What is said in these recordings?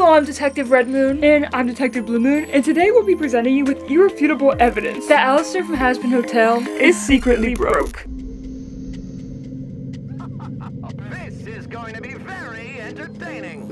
Hello, I'm Detective Red Moon. And I'm Detective Blue Moon. And today we'll be presenting you with irrefutable evidence that Alastor from Hazbin Hotel is secretly broke. This is going to be very entertaining.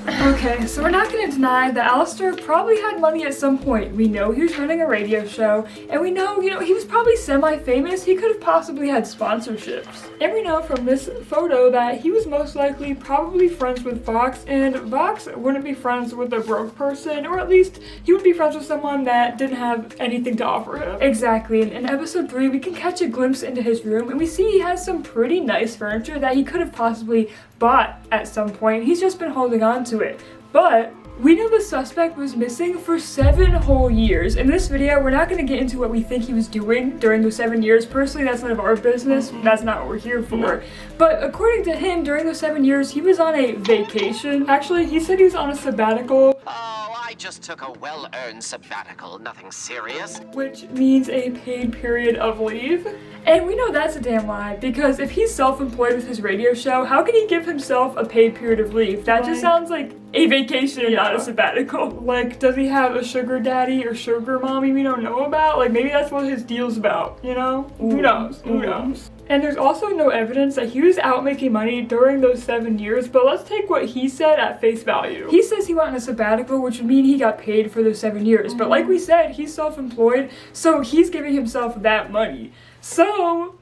Okay, so we're not going to deny that Alastor probably had money at some point. We know he was running a radio show, and we know, he was probably semi-famous. He could have possibly had sponsorships. And we know from this photo that he was most likely probably friends with Vox, and Vox wouldn't be friends with a broke person, or at least he would be friends with someone that didn't have anything to offer him. Exactly, and in episode 3, we can catch a glimpse into his room, and we see he has some pretty nice furniture that he could have possibly bought at some point. He's just been holding on to it. But we know the suspect was missing for 7 whole years. In this video, we're not going to get into what we think he was doing during those 7 years. Personally, that's none of our business. That's not what we're here for. But according to him, during those 7 years, he was on a vacation. Actually, he said he was on a sabbatical. Oh, I just took a well-earned sabbatical, nothing serious. Which means a paid period of leave. And we know that's a damn lie, because if he's self-employed with his radio show, how can he give himself a paid period of leave? That just sounds like a vacation and not a sabbatical. Like, does he have a sugar daddy or sugar mommy we don't know about? Like, maybe that's what his deal's about, you know? Who knows? Who knows? And there's also no evidence that he was out making money during those 7 years, but let's take what he said at face value. He says he went on a sabbatical, which would mean he got paid for those 7 years. But like we said, he's self-employed, so he's giving himself that money. So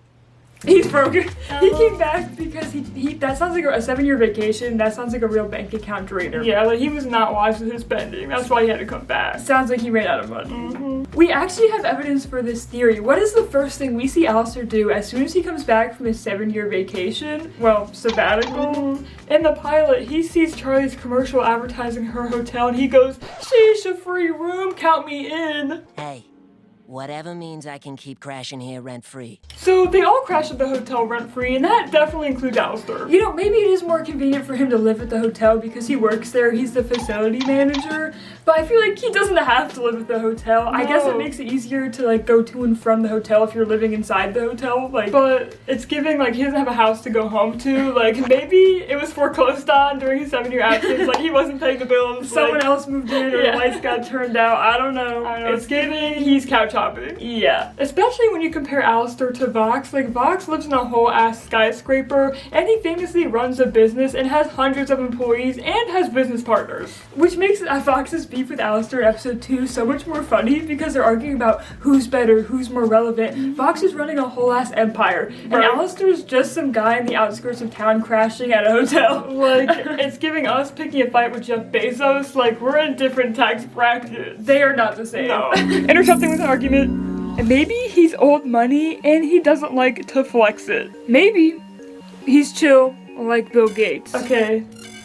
he's broken. He came back because he that sounds like a 7-year vacation. That sounds like a real bank account drainer. Yeah, like he was not wise with his spending. That's why he had to come back. Sounds like he ran out of money. We actually have evidence for this theory. What is the first thing we see Alastor do as soon as he comes back from his 7-year vacation? Well, sabbatical. In the pilot, he sees Charlie's commercial advertising her hotel and he goes, "Sheesh, a free room, count me in." Hey. Whatever means I can keep crashing here rent-free. So they all crash at the hotel rent-free, and that definitely includes Alastor. You know, maybe it is more convenient for him to live at the hotel because he works there, he's the facility manager, but I feel like he doesn't have to live at the hotel. No. I guess it makes it easier to like go to and from the hotel if you're living inside the hotel, like, but it's giving like he doesn't have a house to go home to. Like, maybe it was foreclosed on during his 7-year absence, like he wasn't paying the bills. Someone else moved in or the lights got turned out. I don't know. It's giving he's couch hopping. Yeah. Especially when you compare Alastor to Vox. Like, Vox lives in a whole ass skyscraper and he famously runs a business and has hundreds of employees and has business partners. Which makes Vox's beef with Alastor in episode 2 so much more funny because they're arguing about who's better, who's more relevant. Vox is running a whole ass empire and Alastor's just some guy in the outskirts of town crashing at a hotel. Like, it's giving us picking a fight with Jeff Bezos. Like, we're in different tax brackets. They are not the same. No. Interrupting with an argument. And maybe he's old money and he doesn't like to flex it. Maybe he's chill like Bill Gates.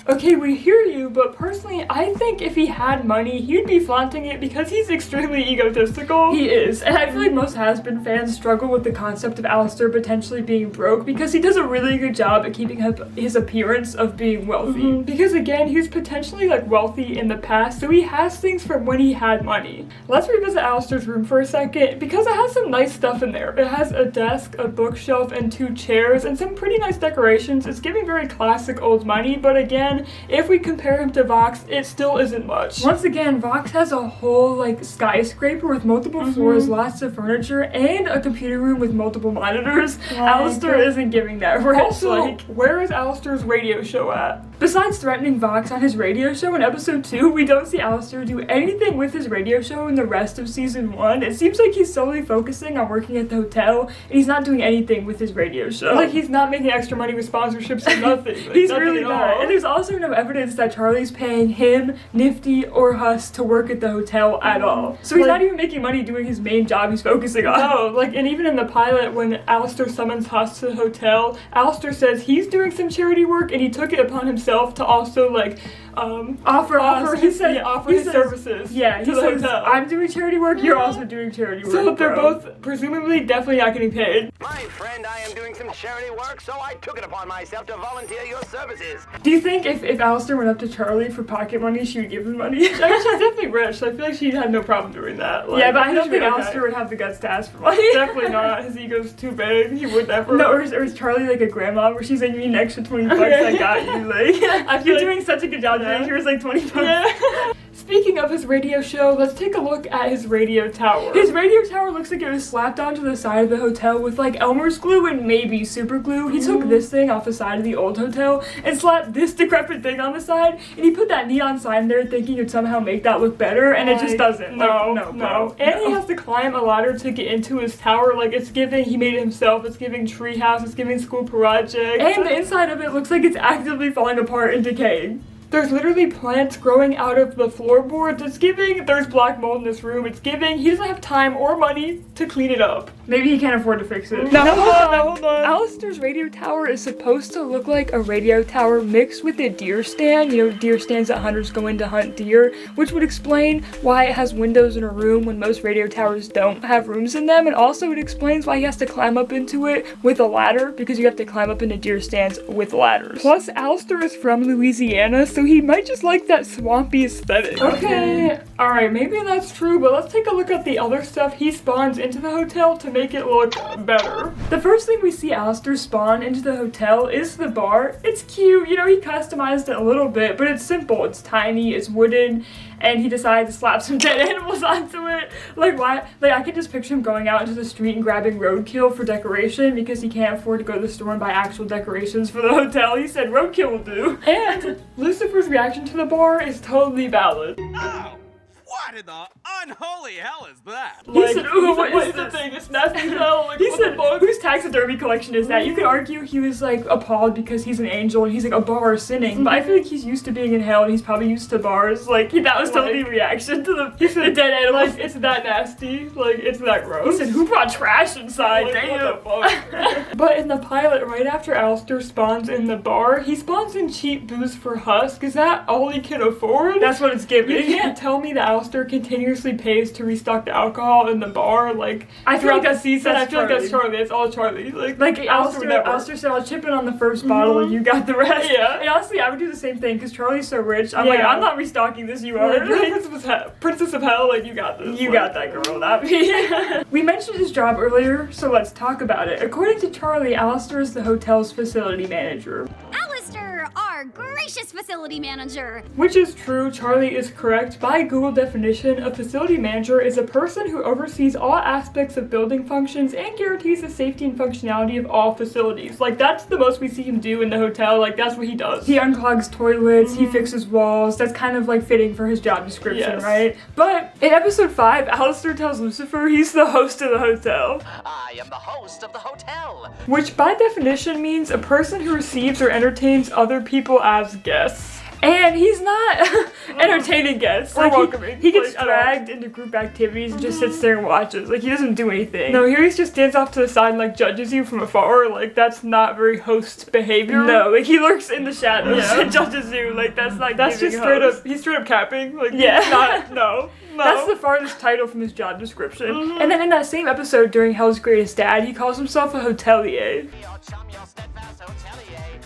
Okay, we hear you, but personally, I think if he had money, he'd be flaunting it because he's extremely egotistical. He is, and I feel like most Hazbin fans struggle with the concept of Alastor potentially being broke because he does a really good job at keeping up his appearance of being wealthy. Because again, he was potentially like wealthy in the past, so he has things from when he had money. Let's revisit Alastor's room for a second because it has some nice stuff in there. It has a desk, a bookshelf, and 2 chairs, and some pretty nice decorations. It's giving very classic old money, but again, if we compare him to Vox, it still isn't much. Once again, Vox has a whole like skyscraper with multiple floors, lots of furniture, and a computer room with multiple monitors. Alastor isn't giving that. Also, like, where is Alastor's radio show at? Besides threatening Vox on his radio show in episode 2, we don't see Alastor do anything with his radio show in the rest of season 1. It seems like he's solely focusing on working at the hotel, and he's not doing anything with his radio show. Like, he's not making extra money with sponsorships or nothing. Like, he's really not. And there's also no evidence that Charlie's paying him, Nifty, or Huss to work at the hotel at all. So he's not even making money doing his main job he's focusing on. No, like, and even in the pilot when Alastor summons Huss to the hotel, Alastor says he's doing some charity work and he took it upon himself to also like offer his services. Yeah, he says, I'm doing charity work, you're also doing charity work. So they're both presumably definitely not getting paid. My friend, I am doing some charity work, so I took it upon myself to volunteer your services. Do you think if Alastor went up to Charlie for pocket money, she would give him money? I mean, she's definitely rich, so I feel like she had no problem doing that. Like, yeah, but I don't think Alastor would have the guts to ask for money. Definitely not. His ego's too big. He would never. No, or is Charlie like a grandma where she's like, you need an extra 20 bucks, I got you. Like, I feel you're doing such a good job budget. Here's like 20 bucks. Yeah. Speaking of his radio show, let's take a look at his radio tower. His radio tower looks like it was slapped onto the side of the hotel with like Elmer's glue and maybe super glue. He took this thing off the side of the old hotel and slapped this decrepit thing on the side, and he put that neon sign there thinking it'd somehow make that look better, and it just doesn't. No. And he has to climb a ladder to get into his tower. Like, it's giving, he made it himself, it's giving treehouse, it's giving school project. And the inside of it looks like it's actively falling apart and decaying. There's literally plants growing out of the floorboards. It's giving there's black mold in this room. It's giving he doesn't have time or money to clean it up. Maybe he can't afford to fix it. No, hold on. Alastor's radio tower is supposed to look like a radio tower mixed with a deer stand. You know, deer stands that hunters go in to hunt deer, which would explain why it has windows in a room when most radio towers don't have rooms in them. And also it explains why he has to climb up into it with a ladder, because you have to climb up into deer stands with ladders. Plus, Alastor is from Louisiana, so he might just like that swampy aesthetic. Okay, alright, maybe that's true, but let's take a look at the other stuff he spawns into the hotel to make it look better. The first thing we see Alastor spawn into the hotel is the bar. It's cute, you know, he customized it a little bit, but it's simple, it's tiny, it's wooden, and he decided to slap some dead animals onto it. Like, why? Like, I could just picture him going out into the street and grabbing roadkill for decoration because he can't afford to go to the store and buy actual decorations for the hotel. He said roadkill will do. And Lucifer's reaction to the bar is totally valid. Oh, what in the unholy hell is that? Like, he said, ooh, what is the thing? It's nasty as hell. Like, he said, whose taxidermy collection is that? You could argue he was like appalled because he's an angel and he's like, a bar is sinning. But I feel like he's used to being in hell and he's probably used to bars. Like, that was totally reaction to the dead animals. Like, it's that nasty. Like, it's that gross. He said, who brought trash inside? Like, damn. What the fuck? But in the pilot, right after Alastor spawns in the bar, he spawns in cheap booze for Husk. Is that all he can afford? That's what it's giving. You can't tell me that Alastor continuously pays to restock the alcohol in the bar. Like, I feel like that's season. I feel like that's Charlie. It's all Charlie. Like Alastor said, I'll chip in on the first bottle and you got the rest. Yeah. And honestly, I would do the same thing because Charlie's so rich. I'm like, I'm not restocking this. You are. Like, Princess of Hell. Like, you got this. You got that, girl. Not me. We mentioned his job earlier, so let's talk about it. According to Charlie, Alastor is the hotel's facility manager. Alastor, our gracious facility manager. Which is true, Charlie is correct. By Google definition, a facility manager is a person who oversees all aspects of building functions and guarantees the safety and functionality of all facilities. Like, that's the most we see him do in the hotel. Like, that's what he does. He unclogs toilets, he fixes walls. That's kind of like fitting for his job description, right? But in episode 5, Alastor tells Lucifer he's the host of the hotel. I am the host of the hotel. Which by definition means a person who receives or entertains other people as guests. And he's not entertaining guests. Like, welcoming. He gets dragged into group activities and just sits there and watches. Like, he doesn't do anything. No, here he just stands off to the side and like judges you from afar. Like, that's not very host behavior. No, like he lurks in the shadows and judges you. Like, that's not. That's just straight up. He's straight up capping. Like, no. That's the farthest title from his job description. And then in that same episode during Hell's Greatest Dad, he calls himself a hotelier.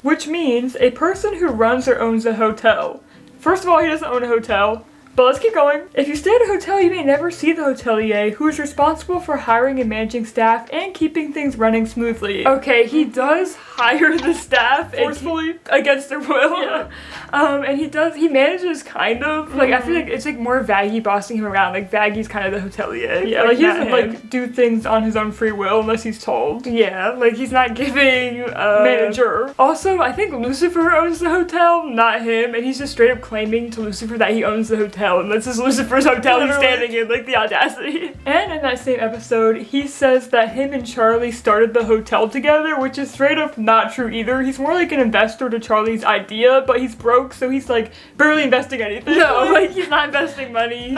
Which means a person who runs or owns a hotel. First of all, he doesn't own a hotel. But let's keep going. If you stay at a hotel, you may never see the hotelier, who is responsible for hiring and managing staff and keeping things running smoothly. Okay, he does hire the staff forcefully against their will. Yeah. And he manages kind of. Like, I feel like it's like more Vaggie bossing him around. Like, Vaggie's kind of the hotelier. Yeah, like he doesn't like do things on his own free will unless he's told. Yeah, like he's not giving manager. Also, I think Lucifer owns the hotel, not him, and he's just straight up claiming to Lucifer that he owns the hotel. And this is Lucifer's hotel he's standing in, like the audacity. And in that same episode, he says that him and Charlie started the hotel together, which is straight up not true either. He's more like an investor to Charlie's idea, but he's broke, so he's like barely investing anything. No, like he's not investing money.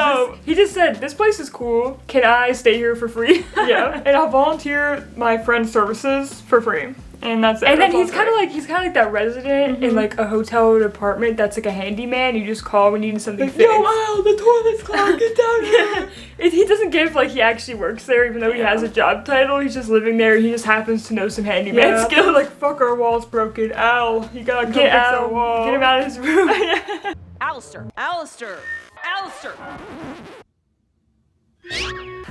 He just said, this place is cool. Can I stay here for free? Yeah. And I'll volunteer my friend's services for free. And that's it. And then he's kind of like that resident in like a hotel or apartment that's like a handyman. You just call when you need something fixed. Yo, wow, the toilet's clogged. Get down here. He doesn't give like he actually works there, even though he has a job title. He's just living there. He just happens to know some handyman skills. Like, fuck, our wall's broken. Al, you gotta come fix our wall. Get him out of his room. Alastor.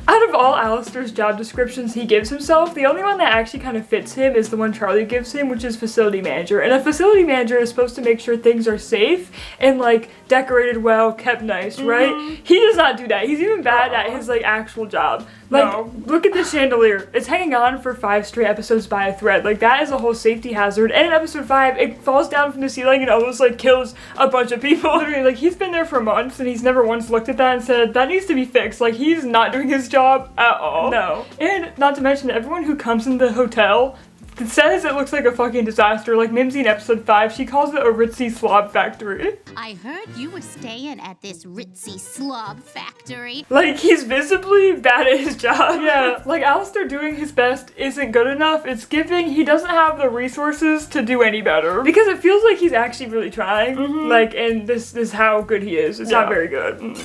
Out of all Alastor's job descriptions he gives himself, the only one that actually kind of fits him is the one Charlie gives him, which is facility manager. And a facility manager is supposed to make sure things are safe and like decorated well, kept nice, right? He does not do that. He's even bad at his like actual job. Like, look at this chandelier. It's hanging on for 5 straight episodes by a thread. Like, that is a whole safety hazard. And in episode 5, it falls down from the ceiling and almost, like, kills a bunch of people. Literally, like, he's been there for months and he's never once looked at that and said, that needs to be fixed. Like, he's not doing his job at all. No. And not to mention, everyone who comes in the hotel says it looks like a fucking disaster. Like Mimsy in episode 5, she calls it a ritzy slob factory. I heard you were staying at this ritzy slob factory. Like, he's visibly bad at his job. Yeah, like Alastor doing his best isn't good enough. It's giving he doesn't have the resources to do any better. Because it feels like he's actually really trying. Like, and this is how good he is. It's not very good.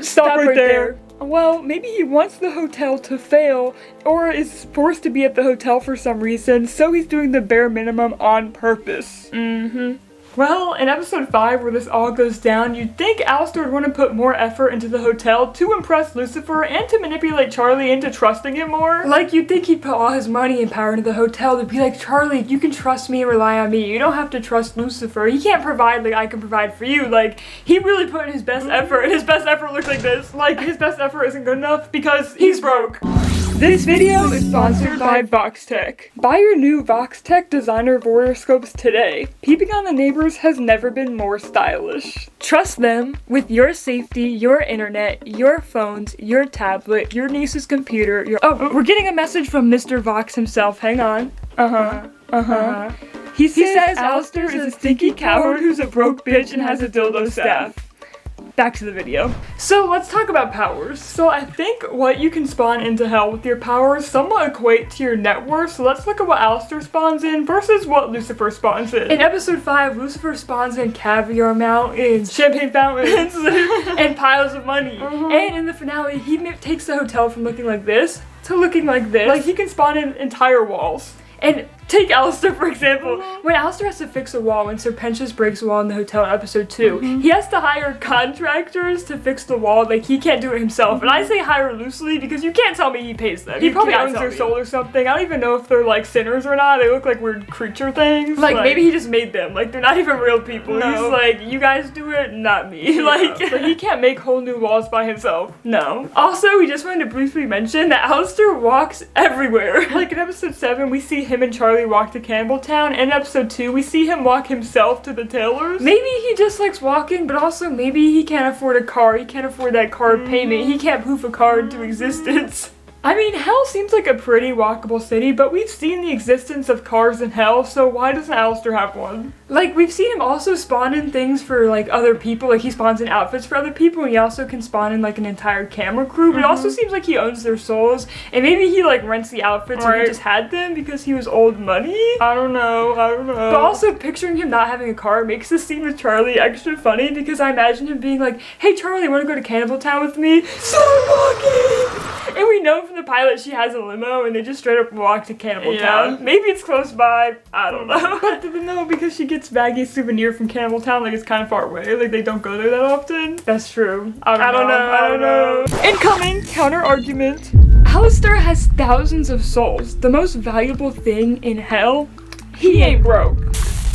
Stop right there. Well, maybe he wants the hotel to fail or is forced to be at the hotel for some reason, so he's doing the bare minimum on purpose. Well, in episode 5, where this all goes down, you'd think Alastor would want to put more effort into the hotel to impress Lucifer and to manipulate Charlie into trusting him more. Like, you'd think he'd put all his money and power into the hotel to be like, Charlie, you can trust me and rely on me. You don't have to trust Lucifer. He can't provide like I can provide for you. Like, he really put in his best effort, and his best effort looks like this. Like, his best effort isn't good enough because he's broke. This video is sponsored by VoxTech. Buy your new VoxTech designer borescopes today. Peeping on the neighbors has never been more stylish. Trust them with your safety, your internet, your phones, your tablet, your niece's computer, Oh, we're getting a message from Mr. Vox himself. Hang on. He says Alastor is a stinky coward who's a broke bitch and has a dildo staff. Back to the video. So let's talk about powers. So I think what you can spawn into hell with your powers somewhat equate to your net worth. So let's look at what Alastor spawns in versus what Lucifer spawns in. In episode 5, Lucifer spawns in caviar mountains, champagne fountains, and piles of money. And in the finale, he takes the hotel from looking like this to looking like this. Like, he can spawn in entire walls. And take Alastor, for example. When Alastor has to fix a wall, when Serpentius breaks a wall in the hotel in episode 2, he has to hire contractors to fix the wall. Like, he can't do it himself. And I say hire loosely because you can't tell me he pays them. He probably owns their soul or something. I don't even know if they're, like, sinners or not. They look like weird creature things. Like, maybe he just made them. Like, they're not even real people. No. He's like, you guys do it, not me. Like, he can't make whole new walls by himself. No. Also, we just wanted to briefly mention that Alastor walks everywhere. Like, in episode 7, we see him and Charlie walk to Campbelltown, and in episode 2 we see him walk himself to the tailors. Maybe he just likes walking, but also maybe he can't afford a car. He can't afford that card payment. He can't poof a car into existence. I mean, hell seems like a pretty walkable city, but we've seen the existence of cars in hell, so why doesn't Alastor have one? Like, we've seen him also spawn in things for, like, other people. Like, he spawns in outfits for other people, and he also can spawn in, like, an entire camera crew, but it also seems like he owns their souls, and maybe he, like, rents the outfits or he just had them because he was old money? I don't know. But also, picturing him not having a car makes this scene with Charlie extra funny, because I imagine him being like, hey, Charlie, wanna go to Campbelltown with me? Start walking! And we know from the pilot she has a limo, and they just straight up walk to Campbelltown. Yeah. Maybe it's close by. I don't know. But no, because she gets Baggy's souvenir from Campbelltown, like, it's kind of far away. Like, they don't go there that often. That's true. I don't know. Incoming counter argument. Alastor has thousands of souls. The most valuable thing in hell. He ain't broke.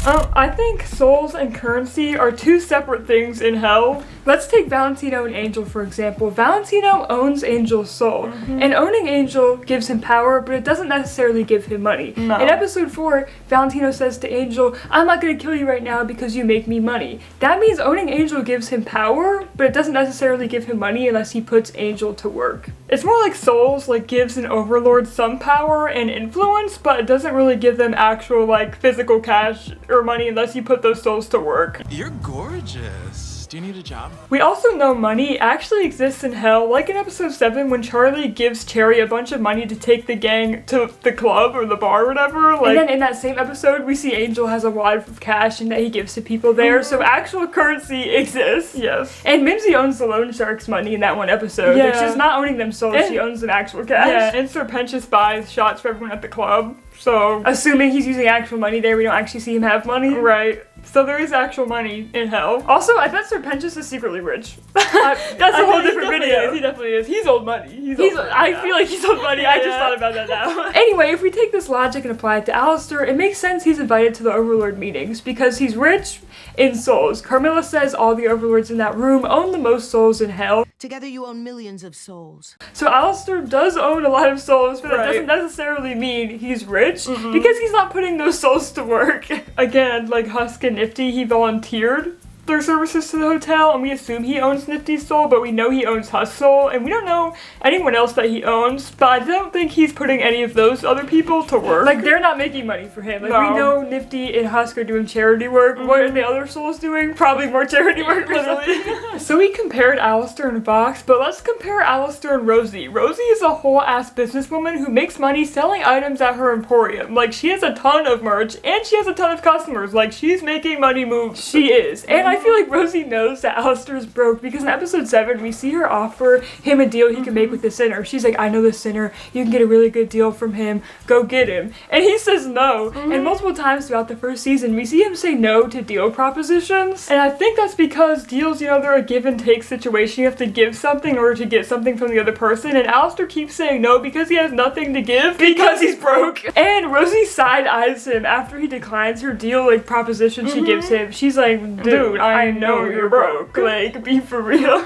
I think souls and currency are two separate things in hell. Let's take Valentino and Angel, for example. Valentino owns Angel's soul, and owning Angel gives him power, but it doesn't necessarily give him money. No. In episode 4, Valentino says to Angel, I'm not gonna kill you right now because you make me money. That means owning Angel gives him power, but it doesn't necessarily give him money unless he puts Angel to work. It's more like souls, like, gives an overlord some power and influence, but it doesn't really give them actual, like, physical cash or money unless you put those souls to work. You're gorgeous. Do you need a job? We also know money actually exists in hell, like in episode 7 when Charlie gives Cherry a bunch of money to take the gang to the club or the bar or whatever. Like, and then in that same episode we see Angel has a wad of cash and that he gives to people there, so actual currency exists. Yes. And Mimsy owns the loan sharks' money in that one episode. Yeah. Like, she's not owning them souls, she owns them actual cash. Yeah, and Serpentius buys shots for everyone at the club. So, assuming he's using actual money there, we don't actually see him have money. Right. So there is actual money in hell. Also, I bet Sir Pentious is secretly rich. That's a whole different video. He definitely is. He's old money. I feel like he's old money. I just thought about that now. Anyway, if we take this logic and apply it to Alastor, it makes sense he's invited to the Overlord meetings because he's rich in souls. Carmilla says all the Overlords in that room own the most souls in hell. Together you own millions of souls. So Alastor does own a lot of souls, but that doesn't necessarily mean he's rich because he's not putting those souls to work. Again, like Husk and Nifty, he volunteered their services to the hotel, and we assume he owns Nifty's soul, but we know he owns Husk's soul, and we don't know anyone else that he owns, but I don't think he's putting any of those other people to work. Like, they're not making money for him. Like, we know Nifty and Husk are doing charity work. What are the other souls doing? Probably more charity work, literally. So we compared Alastor and Vox, but let's compare Alastor and Rosie. Rosie is a whole-ass businesswoman who makes money selling items at her emporium. Like, she has a ton of merch, and she has a ton of customers. Like, she's making money move. She is. And I feel like Rosie knows that Alastor is broke because in episode 7 we see her offer him a deal he can make with the sinner. She's like, I know the sinner, you can get a really good deal from him, go get him. And he says no. And multiple times throughout the first season we see him say no to deal propositions. And I think that's because deals, you know, they're a give and take situation. You have to give something in order to get something from the other person, and Alastor keeps saying no because he has nothing to give because he's broke. And Rosie side eyes him after he declines her deal like proposition she gives him. She's like, dude, I know you're broke. Like, be for real.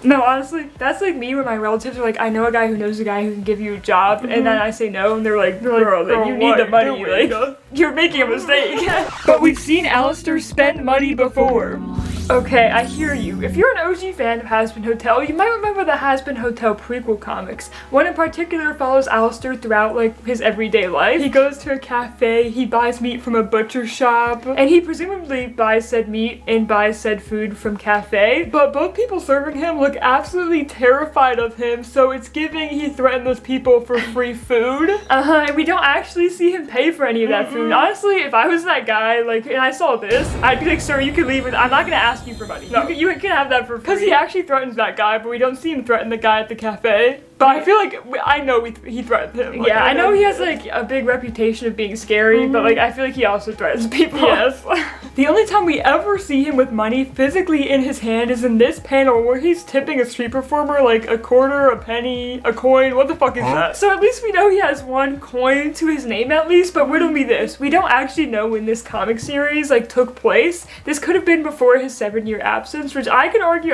No, honestly, that's like me when my relatives are like, I know a guy who knows a guy who can give you a job, and then I say no, and they're like, girl, like, you need the money, like, you're making a mistake. But we've seen Alastor spend money before. Okay, I hear you. If you're an OG fan of Hazbin Hotel, you might remember the Hazbin Hotel prequel comics. One in particular follows Alastor throughout, like, his everyday life. He goes to a cafe, he buys meat from a butcher shop, and he presumably buys said meat and buys said food from cafe. But both people serving him look absolutely terrified of him, so it's giving he threatened those people for free food. And we don't actually see him pay for any of that food. Honestly, if I was that guy, like, and I saw this, I'd be like, sir, you can leave with, I'm not gonna ask you for money. No. You can have that for free. Because he actually threatens that guy, but we don't see him threaten the guy at the cafe. But I feel like, I know he threatened him. Like, yeah, I know he has like a big reputation of being scary, but like I feel like he also threatens people. Yes. The only time we ever see him with money physically in his hand is in this panel where he's tipping a street performer like a quarter, a penny, a coin. What the fuck is that? So at least we know he has one coin to his name at least, but riddle me this. We don't actually know when this comic series like took place. This could have been before his 7-year absence, which I'm gonna argue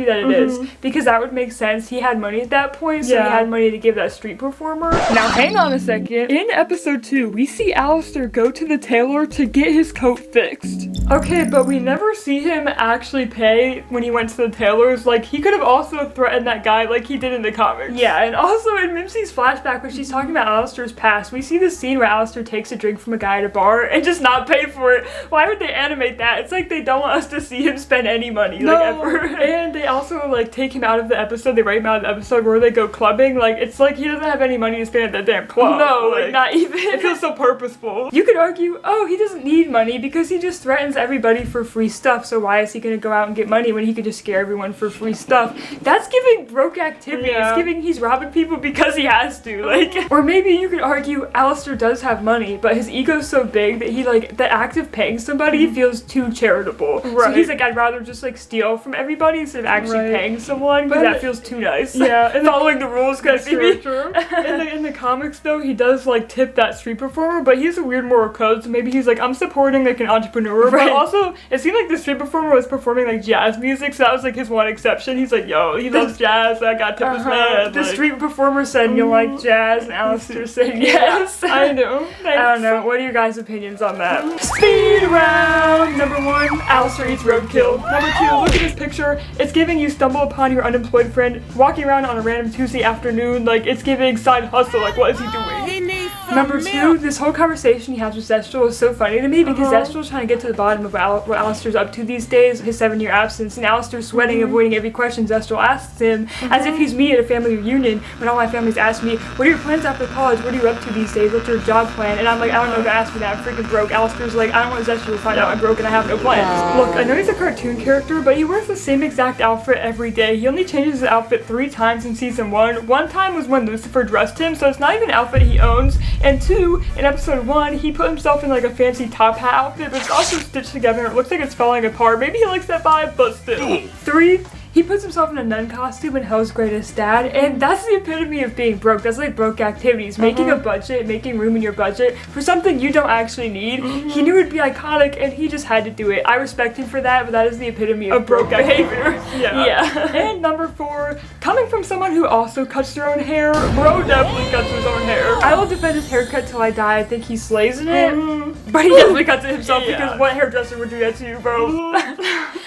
that it is, because that would make sense. He had money at that point, so he had money to give that street performer. Now hang on a second. In episode 2, we see Alastor go to the tailor to get his coat fixed. Okay, but we never see him actually pay when he went to the tailor's. Like, he could have also threatened that guy like he did in the comics. Yeah, and also in Mimsy's flashback when she's talking about Alastor's past, we see this scene where Alastor takes a drink from a guy at a bar and just not pay for it. Why would they animate that? It's like they don't want us to see him spend any money, like, ever. And they also like take him out of the episode. They write him out of the episode where they go clubbing. Like, it's like he doesn't have any money to spend at that damn club. No, like not even. It feels so purposeful. You could argue, oh, he doesn't need money because he just threatens everybody for free stuff, so why is he gonna go out and get money when he could just scare everyone for free stuff? That's giving broke activity. It's giving he's robbing people because he has to, like. Or maybe you could argue Alastor does have money, but his ego's so big that he, like, the act of paying somebody feels too charitable. Right. So he's like, I'd rather just like steal from everybody instead of actually paying someone, because that feels too nice. Yeah, and following the rules, because true. In the comics though, he does like tip that street performer, but he has a weird moral code, so maybe he's like, I'm supporting like an entrepreneur, but also it seemed like the street performer was performing like jazz music, so that was like his one exception. He's like, yo, he loves jazz, so I got tip his man. The street performer said you like jazz, and Alastor said yes. I know. Thanks. I don't know. What are your guys' opinions on that? Speed round! Number 1, Alastor eats roadkill. Number 2, look at this picture. It's giving you stumble upon your unemployed friend walking around on a random Tuesday afternoon. Like, it's giving side hustle. Like, what is he doing? Number 2, this whole conversation he has with Zestral is so funny to me because Zestral's trying to get to the bottom of what Alastor's up to these days, his 7-year absence, and Alastor's sweating, avoiding every question Zestral asks him, as if he's me at a family reunion when all my family's asked me, what are your plans after college? What are you up to these days? What's your job plan? And I'm like, I don't know who to ask me that. I'm freaking broke. Alastor's like, I don't want Zestral to find out I'm broke and I have no plans. Look, I know he's a cartoon character, but he wears the same exact outfit every day. He only changes his outfit 3 times in season 1. One time was when Lucifer dressed him, so it's not even an outfit he owns. And 2, in episode 1, he put himself in like a fancy top hat outfit, but it's also stitched together and it looks like it's falling apart. Maybe he likes that vibe, but still. 3, he puts himself in a nun costume in Hell's Greatest Dad, and that's the epitome of being broke. That's like broke activities. Making a budget, making room in your budget for something you don't actually need. He knew it'd be iconic, and he just had to do it. I respect him for that, but that is the epitome of broke behavior. Yeah. And number 4, coming from someone who also cuts their own hair, bro definitely cuts his own hair. I will defend his haircut till I die. I think he slays in it, but he definitely cuts it himself because what hairdresser would do that to you, bro?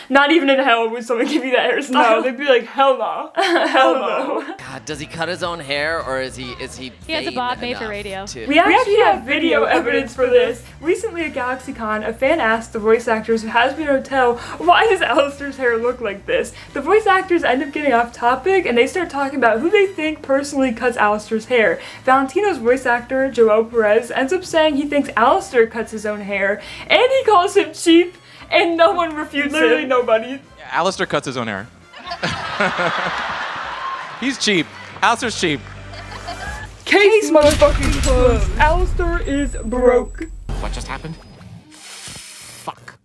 Not even in hell would someone give you that hairstyle. No, they'd be like, hell no. Hell no. God, does he cut his own hair, or is he He has a bob made for radio. We actually have video evidence for this. Recently at GalaxyCon, a fan asked the voice actors of Hazbin Hotel, why does Alastor's hair look like this? The voice actors end up getting off topic and they start talking about who they think personally cuts Alastor's hair. Valentino's voice actor, Joel Perez, ends up saying he thinks Alastor cuts his own hair, and he calls him cheap, and no one refutes him. Literally nobody. Alastor cuts his own hair. He's cheap. Alastor's cheap. Case motherfucking closed. Alastor is broke. What just happened? Fuck.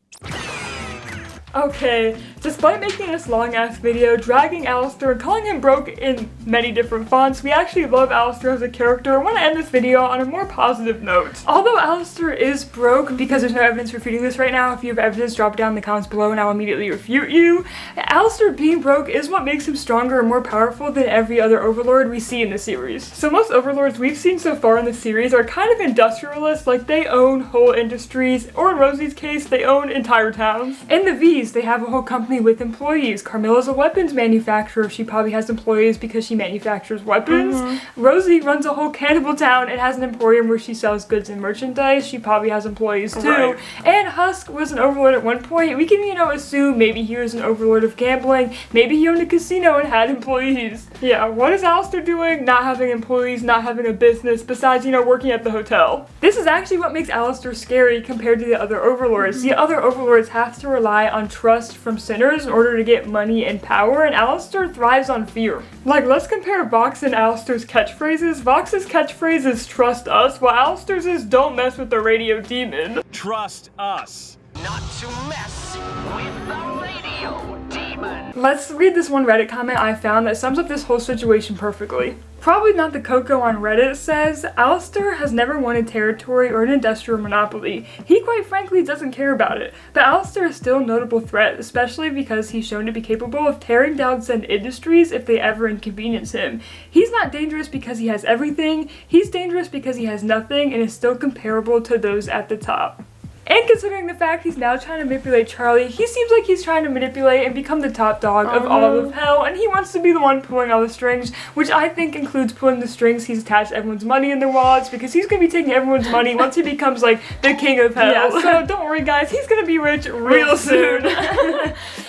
Okay, despite making this long-ass video, dragging Alastor and calling him broke in many different fonts, we actually love Alastor as a character and want to end this video on a more positive note. Although Alastor is broke, because there's no evidence refuting this right now, if you have evidence, drop it down in the comments below and I'll immediately refute you. Alastor being broke is what makes him stronger and more powerful than every other overlord we see in the series. So most overlords we've seen so far in the series are kind of industrialists, like they own whole industries, or in Rosie's case, they own entire towns. In the V, they have a whole company with employees. Carmilla's a weapons manufacturer. She probably has employees because she manufactures weapons. Rosie runs a whole cannibal town and has an emporium where she sells goods and merchandise. She probably has employees too. Right. And Husk was an overlord at one point. We can, assume maybe he was an overlord of gambling. Maybe he owned a casino and had employees. Yeah, what is Alastor doing? Not having employees, not having a business, besides, working at the hotel. This is actually what makes Alastor scary compared to the other overlords. The other overlords have to rely on trust from sinners in order to get money and power, and Alastor thrives on fear. Like, let's compare Vox and Alastor's catchphrases. Vox's catchphrase is trust us, while Alastor's is don't mess with the radio demon. Trust us. Not to mess with the radio demon. Let's read this one Reddit comment I found that sums up this whole situation perfectly. Probably not the Coco on Reddit says, Alastor has never wanted territory or an industrial monopoly. He quite frankly doesn't care about it. But Alastor is still a notable threat, especially because he's shown to be capable of tearing down said industries if they ever inconvenience him. He's not dangerous because he has everything, he's dangerous because he has nothing and is still comparable to those at the top. And considering the fact he's now trying to manipulate Charlie, he seems like he's trying to manipulate and become the top dog of all of hell, and he wants to be the one pulling all the strings, which I think includes pulling the strings he's attached everyone's money in their wallets, because he's going to be taking everyone's money once he becomes like the king of hell. Yeah, so don't worry guys, he's going to be rich real soon.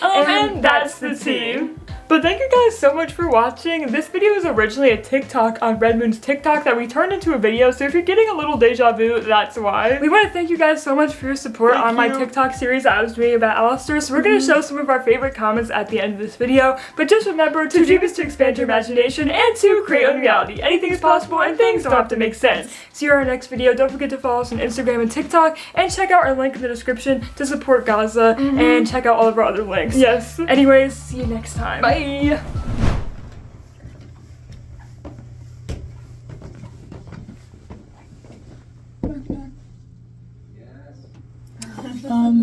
And that's the team. But thank you guys so much for watching. This video was originally a TikTok on Red Moon's TikTok that we turned into a video, so if you're getting a little deja vu, that's why. We want to thank you guys so much for your support on my TikTok series that I was doing about Alastor, so we're going to show some of our favorite comments at the end of this video. But just remember, to dream is to expand your imagination and to create unreality. Anything is possible and things don't have to make sense. See you in our next video. Don't forget to follow us on Instagram and TikTok, and check out our link in the description to support Gaza, and check out all of our other links. Yes. Anyways, see you next time. Bye.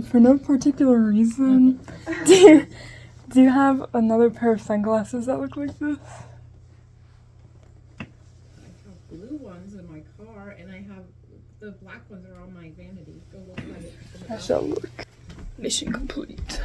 For no particular reason, do you have another pair of sunglasses that look like this? I have blue ones in my car, and I have the black ones are on my vanity. Go look at it. I shall look. Mission complete.